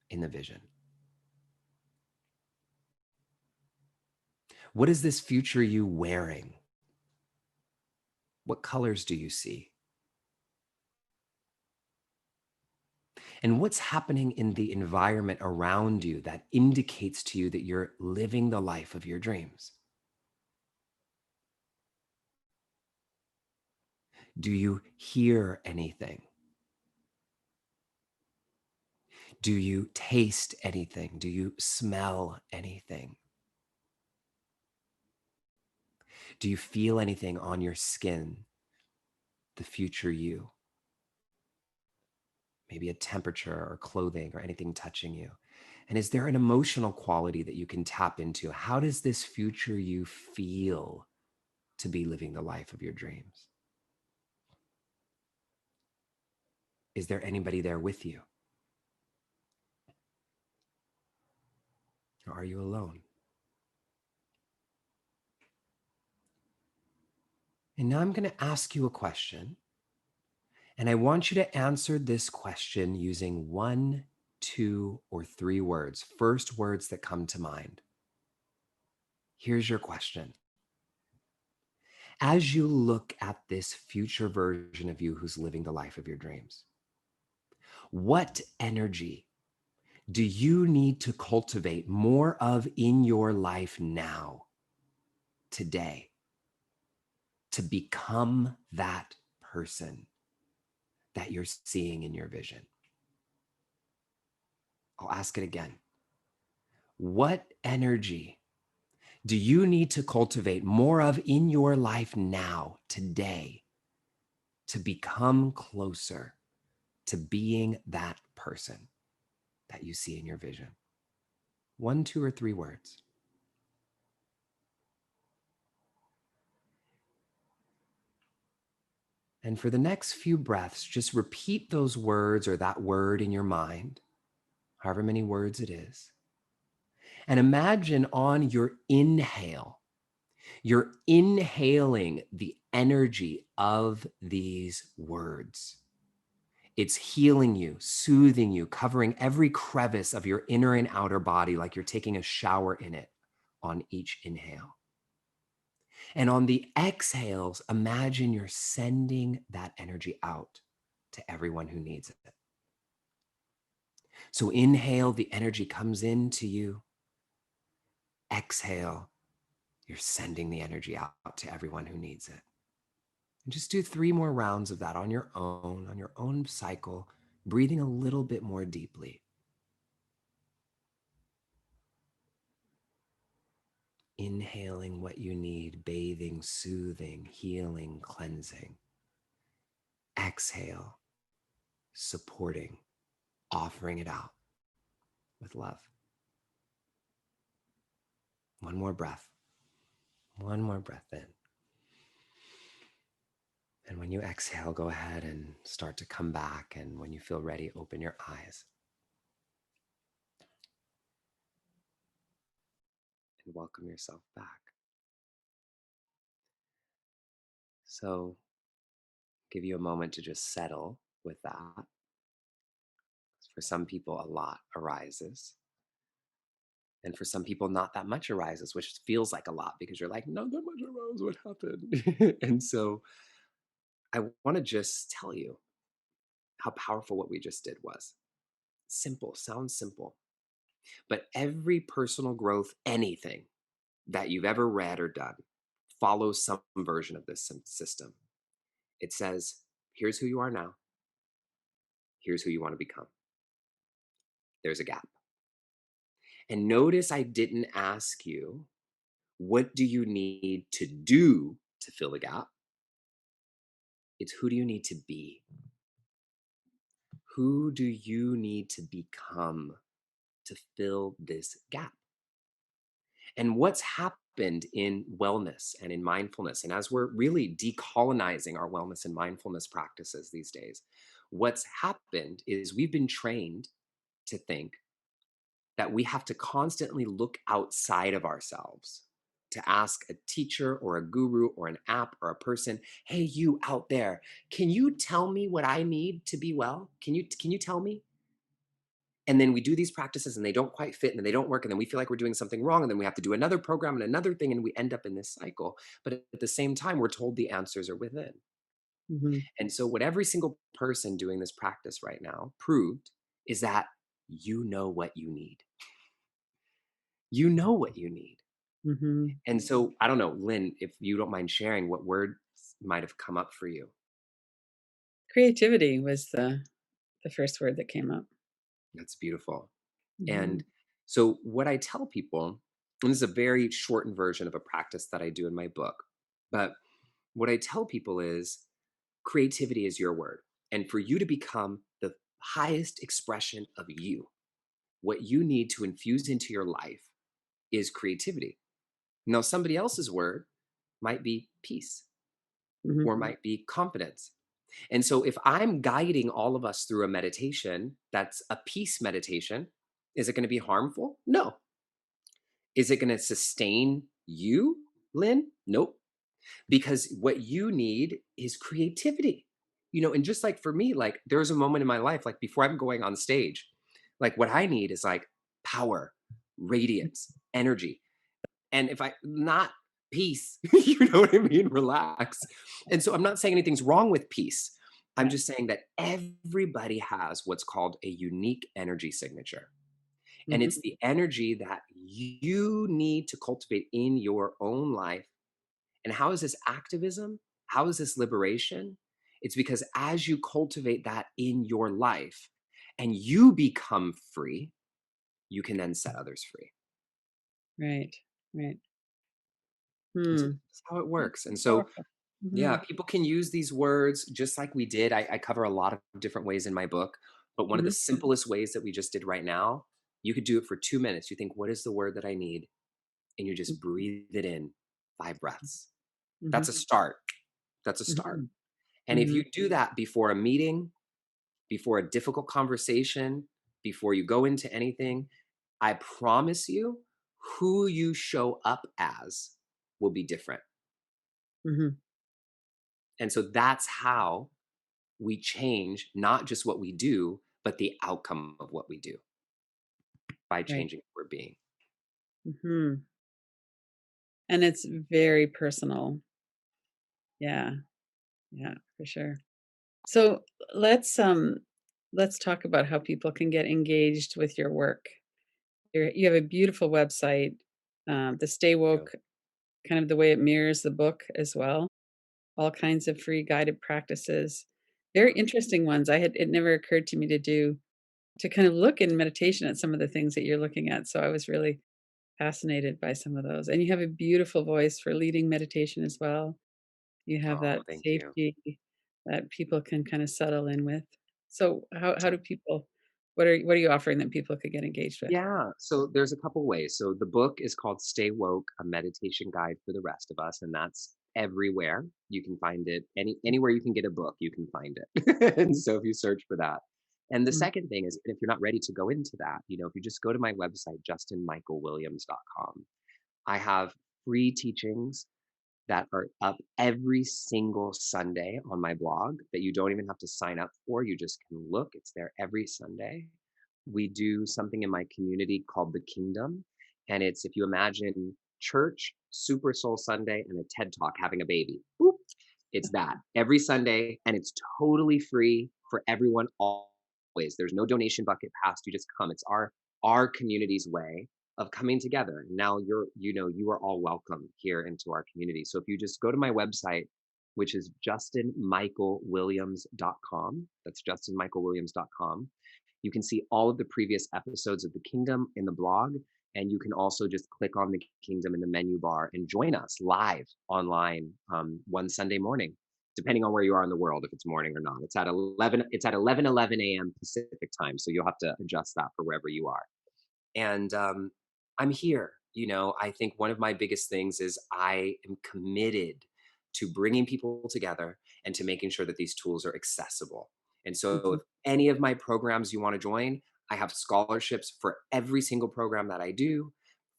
in the vision? What is this future you wearing? What colors do you see? And what's happening in the environment around you that indicates to you that you're living the life of your dreams? Do you hear anything? Do you taste anything? Do you smell anything? Do you feel anything on your skin, the future you? Maybe a temperature or clothing or anything touching you? And is there an emotional quality that you can tap into? How does this future you feel to be living the life of your dreams? Is there anybody there with you? Or are you alone? And now I'm going to ask you a question. And I want you to answer this question using one, two, or three words. First words that come to mind. Here's your question. As you look at this future version of you who's living the life of your dreams, what energy do you need to cultivate more of in your life now, today, to become that person that you're seeing in your vision? I'll ask it again. What energy do you need to cultivate more of in your life now, today, to become closer to being that person that you see in your vision? One, two, or three words. And for the next few breaths, just repeat those words or that word in your mind, however many words it is. And imagine on your inhale, you're inhaling the energy of these words. It's healing you, soothing you, covering every crevice of your inner and outer body like you're taking a shower in it on each inhale. And on the exhales, imagine you're sending that energy out to everyone who needs it. So inhale, the energy comes into you. Exhale, you're sending the energy out to everyone who needs it. And just do 3 more rounds of that on your own cycle, breathing a little bit more deeply. Inhaling what you need, bathing, soothing, healing, cleansing. Exhale, supporting, offering it out with love. One more breath. One more breath in. And when you exhale, go ahead and start to come back. And when you feel ready, open your eyes and welcome yourself back. So give you a moment to just settle with that. For some people, a lot arises. And for some people, not that much arises, which feels like a lot because you're like, not that much arose. What happened? And so I want to just tell you how powerful what we just did was. Simple, sounds simple. But every personal growth, anything that you've ever read or done, follows some version of this system. It says, here's who you are now. Here's who you want to become. There's a gap. And notice I didn't ask you, what do you need to do to fill the gap? It's who do you need to be? Who do you need to become to fill this gap? And what's happened in wellness and in mindfulness, and as we're really decolonizing our wellness and mindfulness practices these days, what's happened is we've been trained to think that we have to constantly look outside of ourselves to ask a teacher or a guru or an app or a person, hey, you out there, can you tell me what I need to be well? Can you tell me? And then we do these practices and they don't quite fit and then they don't work. And then we feel like we're doing something wrong. And then we have to do another program and another thing. And we end up in this cycle. But at the same time, we're told the answers are within. Mhm. And so, what every single person doing this practice right now proved is that you know what you need. You know what you need. Mhm. And so, I don't know, Lynn, if you don't mind sharing what words might have come up for you. Creativity was the first word that came up. That's beautiful. And Mhm. so, what I tell people, and this is a very shortened version of a practice that I do in my book, But what I tell people is creativity is your word. And for you to become the highest expression of you, what you need to infuse into your life is creativity. Now, somebody else's word might be peace Mhm. or might be confidence. And so, if I'm guiding all of us through a meditation that's a peace meditation, is it going to be harmful? No. Is it going to sustain you, Lynn? Nope. Because what you need is creativity. And just like for me, like there was a moment in my life, like before I'm going on stage, like what I need is like power, radiance, energy. And if I not peace, you know what I mean? Relax. And so I'm not saying anything's wrong with peace. I'm Yeah. just saying that everybody has what's called a unique energy signature. And Mhm. it's the energy that you need to cultivate in your own life. And how is this activism? How is this liberation? It's because as you cultivate that in your life and you become free, you can then set others free. Right. Right. And so Hmm. that's how it That's works. And so, powerful. yeah, Mhm. people can use these words just like we did. I cover a lot of different ways in my book, but one of the Mhm. simplest ways that we just did right now, you could do it for 2 minutes. You think, what is the word that I need? And you just breathe it in 5 breaths. That's Mhm. a start. That's a start. Mhm. And if Mhm. you do that before a meeting, before a difficult conversation, before you go into anything, I promise you, who you show up as will be different. Mhm. And so that's how we change not just what we do, but the outcome of what we do by Right. changing who we're being. Mhm. And it's very personal. Yeah. Yeah, for sure. So let's talk about how people can get engaged with your work. You have a beautiful website, the Stay Yeah. Woke, kind of the way it mirrors the book as well. All kinds of free guided practices, very interesting ones. It never occurred to me to kind of look in meditation at some of the things that you're looking at. So I was really fascinated by some of those. And you have a beautiful voice for leading meditation as well. You have Oh, that thank you. safety that people can kind of settle in with. So how do So people what are you offering that people could get engaged with? yeah, so there's a couple ways. So the book is called Stay Woke, a meditation guide for the rest of us, and that's everywhere. You can find it anywhere you can get a book, you can find it. And so if you search for that. And the Mm, second thing is if you're not ready to go into that, if you just go to my website justinmichaelwilliams.com, I have free teachings that are up every single Sunday on my blog that you don't even have to sign up for. You just can look, it's there every Sunday. We do something in my community called the Kingdom. And it's if you imagine church, Super Soul Sunday, and a TED Talk having a baby. Boop. It's that every Sunday, and it's totally free for everyone always. There's no donation bucket passed. You just come. It's our community's way of coming together. Now you are all welcome here into our community. So if you just go to my website, which is justinmichaelwilliams.com, that's justinmichaelwilliams.com, you can see all of the previous episodes of the Kingdom in the blog. And you can also just click on the Kingdom in the menu bar and join us live online one Sunday morning, depending on where you are in the world, if it's morning or not. It's at 11:11 a.m. Pacific time, so you'll have to adjust that for wherever you are. And I'm here. I think one of my biggest things is I am committed to bringing people together and to making sure that these tools are accessible. And so, mhm, if any of my programs you want to join, I have scholarships for every single program that I do,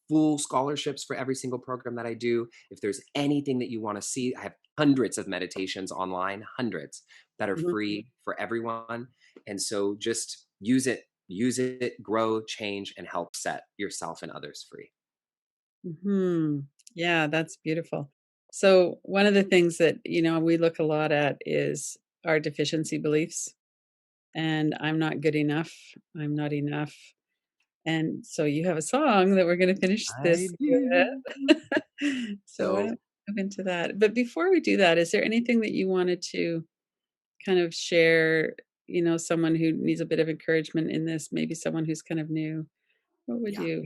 full scholarships for every single program that I do. If there's anything that you want to see, I have hundreds of meditations online, hundreds that are mhm, free for everyone. And so just use it, grow, change, and help set yourself and others free. mhm. Yeah, that's beautiful. So one of the things that, we look a lot at is our deficiency beliefs, and I'm not good enough, I'm not enough. And so you have a song that we're gonna finish I this do. with. So why So, don't we move into that? But before we do that, is there anything that you wanted to kind of share, someone who needs a bit of encouragement in this, maybe someone who's kind of new? What would yeah, you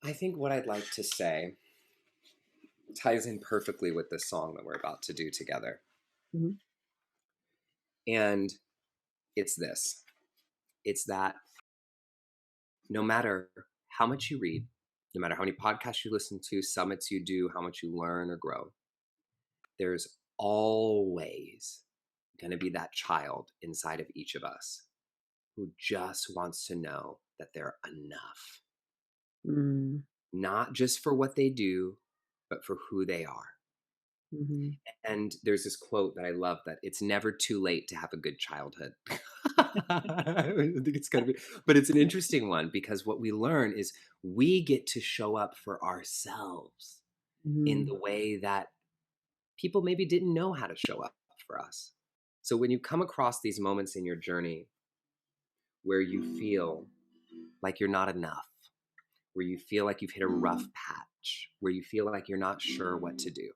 I think what I'd like to say ties in perfectly with this song that we're about to do together. Mhm. And it's this. It's that no matter how much you read, no matter how many podcasts you listen to, summits you do, how much you learn or grow, there's always going to be that child inside of each of us who just wants to know that they're enough, Mm. not just for what they do, but for who they are. Mhm. And there's this quote that I love, that it's never too late to have a good childhood. I think it's gonna be, but it's an interesting one, because what we learn is we get to show up for ourselves in Mhm. the way that people maybe didn't know how to show up for us. So when you come across these moments in your journey where you feel like you're not enough, where you feel like you've hit a rough patch, where you feel like you're not sure what to do,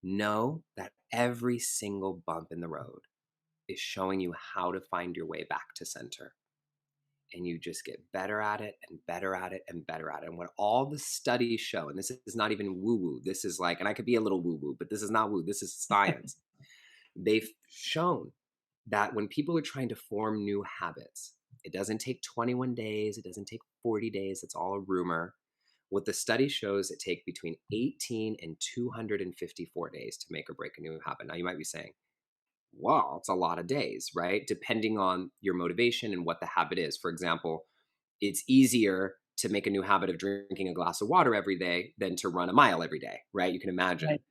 know that every single bump in the road is showing you how to find your way back to center. And you just get better at it and better at it and better at it. And what all the studies show, and this is not even woo woo, this is like, and I could be a little woo woo, but this is not woo, this is science. They've shown that when people are trying to form new habits, it doesn't take 21 days, it doesn't take 40 days, it's all a rumor. What the study shows, it takes between 18 and 254 days to make or break a new habit. Now you might be saying, wow, it's a lot of days, right? Depending on your motivation and what the habit is. For example, it's easier to make a new habit of drinking a glass of water every day than to run a mile every day, right? You can imagine. Right.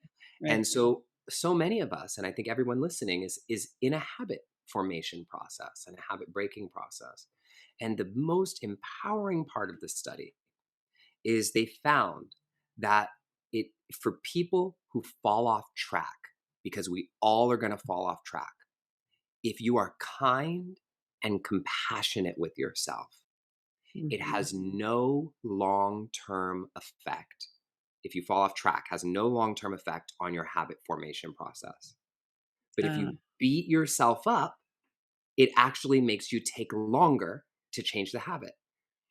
Right. And so many of us, and I think everyone listening is in a habit formation process and a habit breaking process. And the most empowering part of the study is they found that it, for people who fall off track, because we all are going to fall off track, if you are kind and compassionate with yourself, it Mhm. has no long-term effect. If you fall off track, has no long-term effect on your habit formation process. But if Ah, you beat yourself up, it actually makes you take longer to change the habit.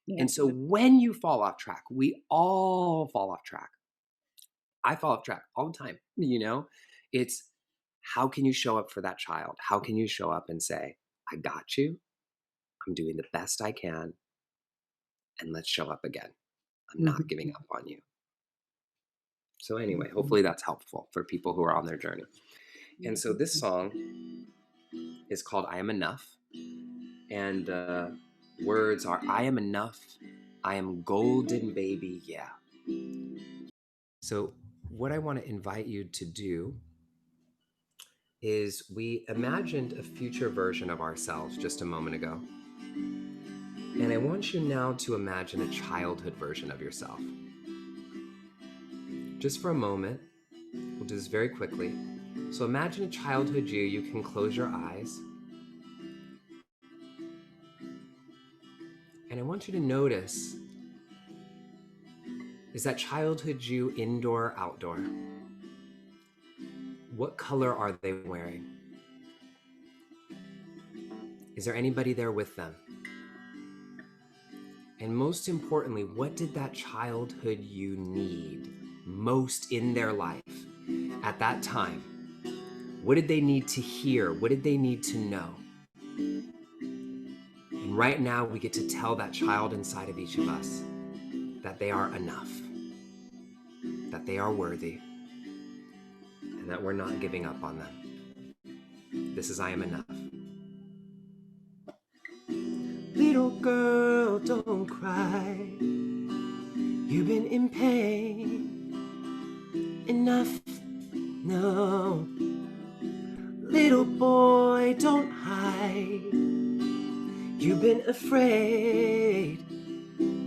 yeah. And so when you fall off track, we all fall off track. I fall off track all the time, you know? It's, how can you show up for that child? How can you show up and say, I got you. I'm doing the best I can, and let's show up again. I'm not Mhm. giving up on you. So anyway, Mhm. hopefully that's helpful for people who are on their journey. And so this Mhm. song is called I Am Enough. And words are, I am enough. I am golden, baby. Yeah. So what I want to invite you to do is, we imagined a future version of ourselves just a moment ago. And I want you now to imagine a childhood version of yourself. Just for a moment, we'll do this very quickly. So imagine a childhood you. You can close your eyes. And I want you to notice, is that childhood you indoor, outdoor? What color are they wearing? Is there anybody there with them? And most importantly, what did that childhood you need most in their life at that time? What did they need to hear? What did they need to know? And right now, we get to tell that child inside of each of us that they are enough, that they are worthy, and that we're not giving up on them. This is I Am Enough. Little girl, don't cry. You've been in pain enough. No. Little boy, don't hide. You've been afraid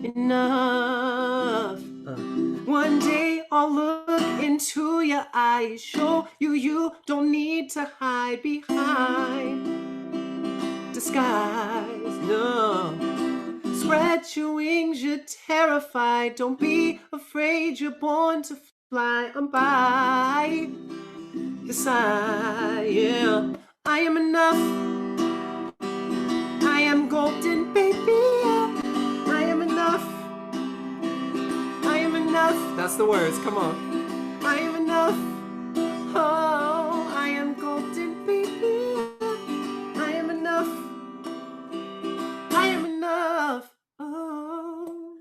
enough. One day I'll look into your eyes, show you you don't need to hide behind disguise. No. Spread your wings, you're terrified. Don't be afraid, you're born to fly. I'm by your side, yeah. I am enough. I am golden, baby. Yeah. I am enough. I am enough. That's the words, come on. enough. Oh, I am golden, baby. I am enough. I am enough. Oh,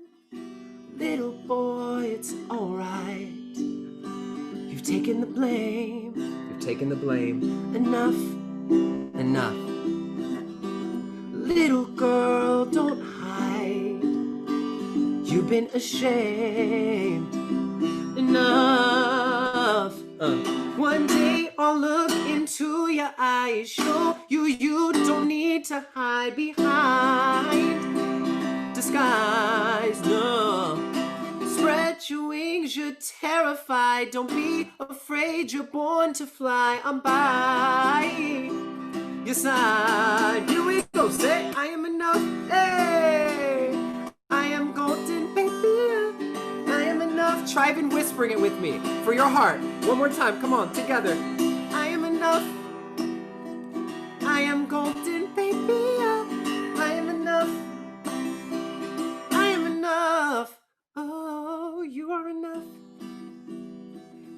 little boy, it's alright. You've taken the blame. You've taken the blame. Enough. Enough. Little girl, don't hide. You've been ashamed. Enough. One day I'll look into your eyes, show you don't need to hide behind disguise. No. Spread your wings, you're terrified. Don't be afraid, you're born to fly. I'm by your side. Here we go, say I am enough. Hey, I am golden, baby. I am enough. Try even whispering it with me for your heart. One more time, come on, together. I am enough. I am golden, baby. I am enough. I am enough. Oh, you are enough.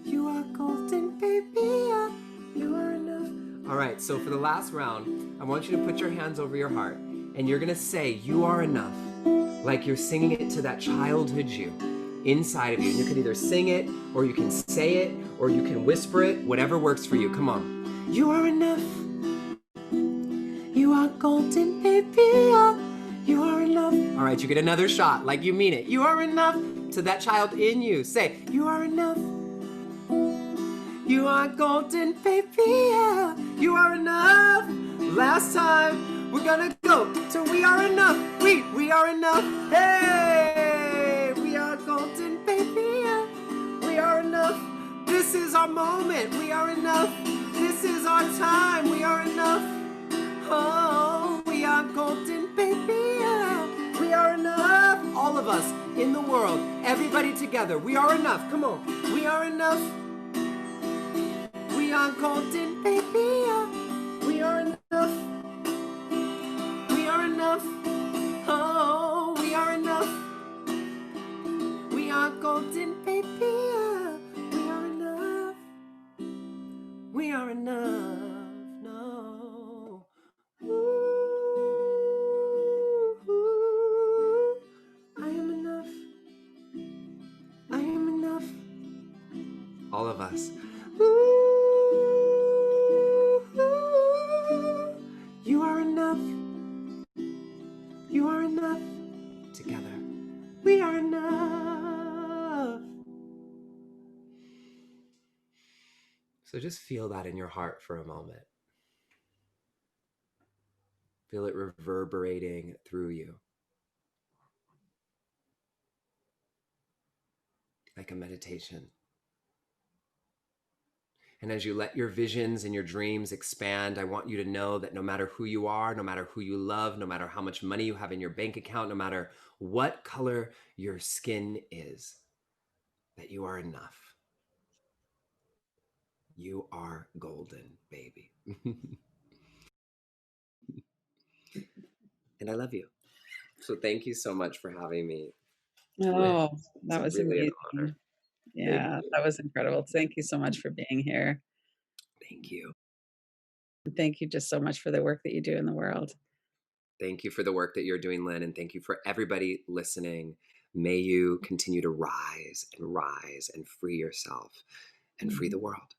You are golden, baby. You are enough. All right, so for the last round, I want you to put your hands over your heart, and you're gonna say, you are enough, like you're singing it to that childhood you inside of you. And you can either sing it, or you can say it, or you can whisper it, whatever works for you. Come on. You are enough. You are golden, baby. You are enough. All right, you get another shot, like you mean it. You are enough. To that child in you, say, you are enough. You are golden, baby. You are enough. Last time, we're gonna go till we are enough. We are enough. Hey, we are golden, baby. We are enough. This is our moment. We are enough. This is our time. We are enough. Oh, we are golden, baby. We are enough. All of us in the world, everybody together. We are enough. Come on. We are enough. We are golden, baby. We are enough. We are enough. Oh, we are enough. We are golden, baby. We are enough. We are enough. No. Ooh, I am enough. I am enough. All of us. You are enough. You are enough. Together. We are enough. So just feel that in your heart for a moment. Feel it reverberating through you. Like a meditation. And as you let your visions and your dreams expand, I want you to know that no matter who you are, no matter who you love, no matter how much money you have in your bank account, no matter what color your skin is, that you are enough. You are golden, baby. And I love you. So thank you so much for having me. Oh, that It's was really an amazing. honor. Thank Yeah, you. that was incredible. Thank you so much for being here. Thank you. And thank you just so much for the work that you do in the world. Thank you for the work that you're doing, Lynn, and thank you for everybody listening. May you continue to rise and free yourself and free the world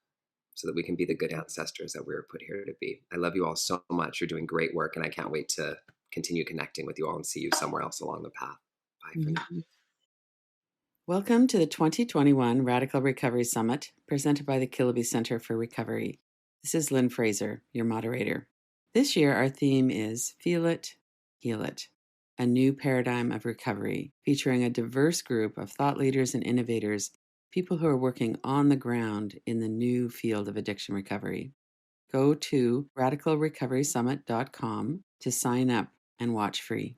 so that we can be the good ancestors that we were put here to be. I love you all so much. You're doing great work, and I can't wait to continue connecting with you all and see you somewhere else along the path. Bye for now. Welcome to the 2021 Radical Recovery Summit, presented by the Kilby Center for Recovery. This is Lynn Fraser, your moderator. This year, our theme is Feel It, Heal It, a new paradigm of recovery, featuring a diverse group of thought leaders and innovators, people who are working on the ground in the new field of addiction recovery. Go to radicalrecoverysummit.com to sign up and watch free.